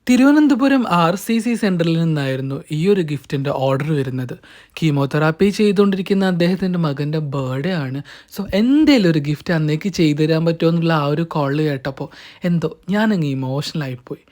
Thiruvananthapuram RCC സെന്ററിൽ നിന്നായിരുന്നു ഈ ഒരു ഗിഫ്റ്റിൻ്റെ ഓർഡർ വരുന്നത്. കീമോതെറാപ്പി ചെയ്തുകൊണ്ടിരിക്കുന്ന അദ്ദേഹത്തിൻ്റെ മകൻ്റെ ബർത്ത്ഡേ ആണ്. സോ എന്തേലും ഒരു ഗിഫ്റ്റ് അന്നേക്ക് ചെയ്തു തരാൻ പറ്റുമോ എന്നുള്ള ആ ഒരു കോൾ കേട്ടപ്പോൾ എന്തോ ഞാനങ്ങ് ഇമോഷണലായിപ്പോയി.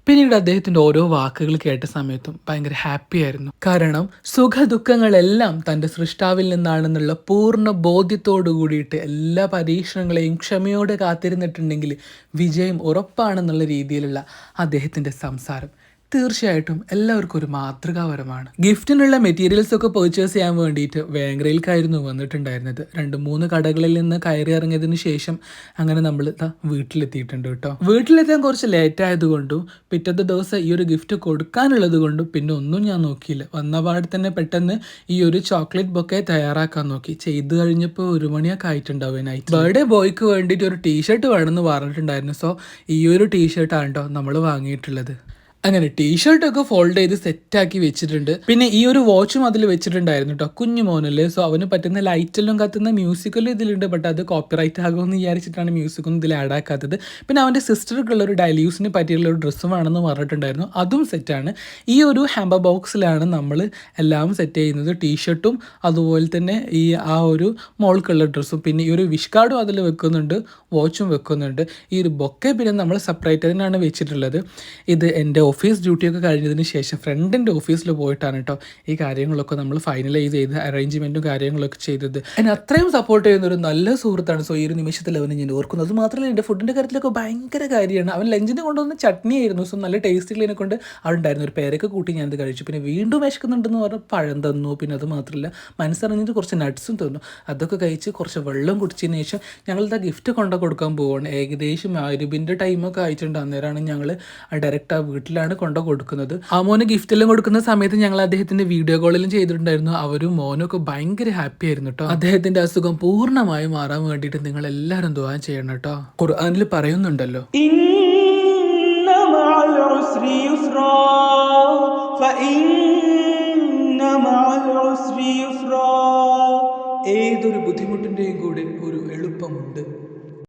പിന്നീട് അദ്ദേഹത്തിൻ്റെ ഓരോ വാക്കുകൾ കേട്ട സമയത്തും ഭയങ്കര ഹാപ്പി ആയിരുന്നു. കാരണം സുഖദുഃഖങ്ങളെല്ലാം തൻ്റെ സൃഷ്ടാവിൽ നിന്നാണെന്നുള്ള പൂർണ്ണ ബോധ്യത്തോടു കൂടിയിട്ട് എല്ലാ പരീക്ഷണങ്ങളെയും ക്ഷമയോടെ കാത്തിരുന്നിട്ടുണ്ടെങ്കിൽ വിജയം ഉറപ്പാണെന്നുള്ള രീതിയിലുള്ള അദ്ദേഹത്തിൻ്റെ സംസാരം തീർച്ചയായിട്ടും എല്ലാവർക്കും ഒരു മാതൃകാപരമാണ്. ഗിഫ്റ്റിനുള്ള മെറ്റീരിയൽസ് ഒക്കെ പർച്ചേസ് ചെയ്യാൻ വേണ്ടിയിട്ട് വേങ്ങരയിലേക്കായിരുന്നു വന്നിട്ടുണ്ടായിരുന്നത്. 2-3 കടകളിൽ നിന്ന് കയറി ഇറങ്ങിയതിന് ശേഷം അങ്ങനെ നമ്മൾ വീട്ടിലെത്തിയിട്ടുണ്ട് കേട്ടോ. വീട്ടിലെത്താൻ കുറച്ച് ലേറ്റ് ആയതുകൊണ്ടും പിറ്റത്തെ ദിവസം ഈ ഒരു ഗിഫ്റ്റ് കൊടുക്കാനുള്ളത് കൊണ്ടും പിന്നെ ഒന്നും ഞാൻ നോക്കിയില്ല. വന്ന പാടെ തന്നെ പെട്ടെന്ന് ഈ ഒരു ചോക്ലേറ്റ് ബൊക്കെ തയ്യാറാക്കാൻ നോക്കി. ചെയ്ത് കഴിഞ്ഞപ്പോൾ 1 മണിയൊക്കെ ആയിട്ടുണ്ടാവും നൈറ്റ്. ബർത്ത്ഡേ ബോയ്ക്ക് വേണ്ടിയിട്ട് ഒരു ടീഷർട്ട് വേണമെന്ന് പറഞ്ഞിട്ടുണ്ടായിരുന്നു. സോ ഈ ഒരു ടീഷർട്ടാണ് കേട്ടോ നമ്മൾ വാങ്ങിയിട്ടുള്ളത്. അങ്ങനെ ടീഷർട്ടൊക്കെ ഫോൾഡ് ചെയ്ത് സെറ്റാക്കി വെച്ചിട്ടുണ്ട്. പിന്നെ ഈ ഒരു വാച്ചും അതിൽ വെച്ചിട്ടുണ്ടായിരുന്നു കേട്ടോ. കുഞ്ഞു മോനല്ലേ, സോ അവന് പറ്റുന്ന ലൈറ്റെല്ലാം കത്തുന്ന മ്യൂസിക്കെല്ലാം ഇതിലുണ്ട്. ബട്ട് അത് കോപ്പിറൈറ്റ് ആകുമെന്ന് വിചാരിച്ചിട്ടാണ് മ്യൂസിക്കൊന്നും ഇതിൽ ആഡ് ആക്കാത്തത്. പിന്നെ അവൻ്റെ സിസ്റ്റർക്കുള്ള ഒരു ഡെയിലി യൂസിന് പറ്റിയുള്ള ഒരു ഡ്രസ്സും വേണമെന്ന് പറഞ്ഞിട്ടുണ്ടായിരുന്നു. അതും സെറ്റാണ്. ഈ ഒരു ഹാമ്പർ ബോക്സിലാണ് നമ്മൾ എല്ലാം സെറ്റ് ചെയ്യുന്നത്. ടീഷർട്ടും അതുപോലെ തന്നെ ഈ ആ ഒരു മോൾക്കുള്ള ഡ്രസ്സും പിന്നെ ഈ ഒരു വിഷ് കാർഡും അതിൽ വെക്കുന്നുണ്ട്, വാച്ചും വെക്കുന്നുണ്ട്. ഈ ഒരു ബൊക്കെ പിന്നെ നമ്മൾ സെപ്പറേറ്റ് തന്നെയാണ് വെച്ചിട്ടുള്ളത്. ഇത് എൻ്റെ ഓഫീസ് ഡ്യൂട്ടിയൊക്കെ കഴിഞ്ഞതിന് ശേഷം ഫ്രണ്ടിൻ്റെ ഓഫീസിൽ പോയിട്ടാണ് കേട്ടോ ഈ കാര്യങ്ങളൊക്കെ നമ്മൾ ഫൈനലൈസ് ചെയ്ത് അറേഞ്ച്മെൻറ്റും കാര്യങ്ങളൊക്കെ ചെയ്തത്. എന്നെ അത്രയും സപ്പോർട്ട് ചെയ്യുന്ന ഒരു നല്ല സുഹൃത്താണ്. സോ ഈ ഒരു നിമിഷത്തിൽ അവന് ഞാൻ ഓർക്കുന്നത്. അത് മാത്രമല്ല എൻ്റെ ഫുഡിൻ്റെ കാര്യത്തിലൊക്കെ ഭയങ്കര കാര്യമാണ്. അവൻ ലഞ്ചിന് കൊണ്ടുവന്ന ചട്നി ആയിരുന്നു. സോ നല്ല ടേസ്റ്റിലതിനെ കൊണ്ട് അവിടെ ഒരു പേരൊക്കെ കൂട്ടി ഞാനത് കഴിച്ചു. പിന്നെ വീണ്ടും വിശക്കുന്നുണ്ടെന്ന് പറഞ്ഞാൽ പഴം തന്നു. പിന്നെ അത് മാത്രമല്ല മനസ്സറിഞ്ഞിട്ട് കുറച്ച് നട്ട്സും തന്നു. അതൊക്കെ കഴിച്ച് കുറച്ച് വെള്ളം കുടിച്ചതിന് ശേഷം ഞങ്ങളിത് ഗിഫ്റ്റ് കൊണ്ടു കൊടുക്കാൻ പോവുകയാണ്. ഏകദേശം 1000 ടൈമൊക്കെ ആയിട്ടുണ്ട്. അന്നേരമാണ് ഞങ്ങൾ ഡയറക്റ്റ് ആ വീട്ടിലാണ് കൊണ്ടു കൊടുക്കുന്നത്. ആ മോന് ഗിഫ്റ്റ് എല്ലാം കൊടുക്കുന്ന സമയത്ത് ഞങ്ങൾ അദ്ദേഹത്തിന്റെ വീഡിയോ കോളിലും ചെയ്തിട്ടുണ്ടായിരുന്നു. അവരും മോനും ഒക്കെ ഭയങ്കര ഹാപ്പി ആയിരുന്നു കേട്ടോ. അദ്ദേഹത്തിന്റെ അസുഖം പൂർണ്ണമായും മാറാൻ വേണ്ടിയിട്ട് നിങ്ങൾ എല്ലാവരും ദുആ ചെയ്യണം കേട്ടോ. ഖുർആനിൽ പറയുന്നുണ്ടല്ലോ, ഏതൊരു ബുദ്ധിമുട്ടിന്റെയും കൂടെ ഒരു എളുപ്പമുണ്ട്.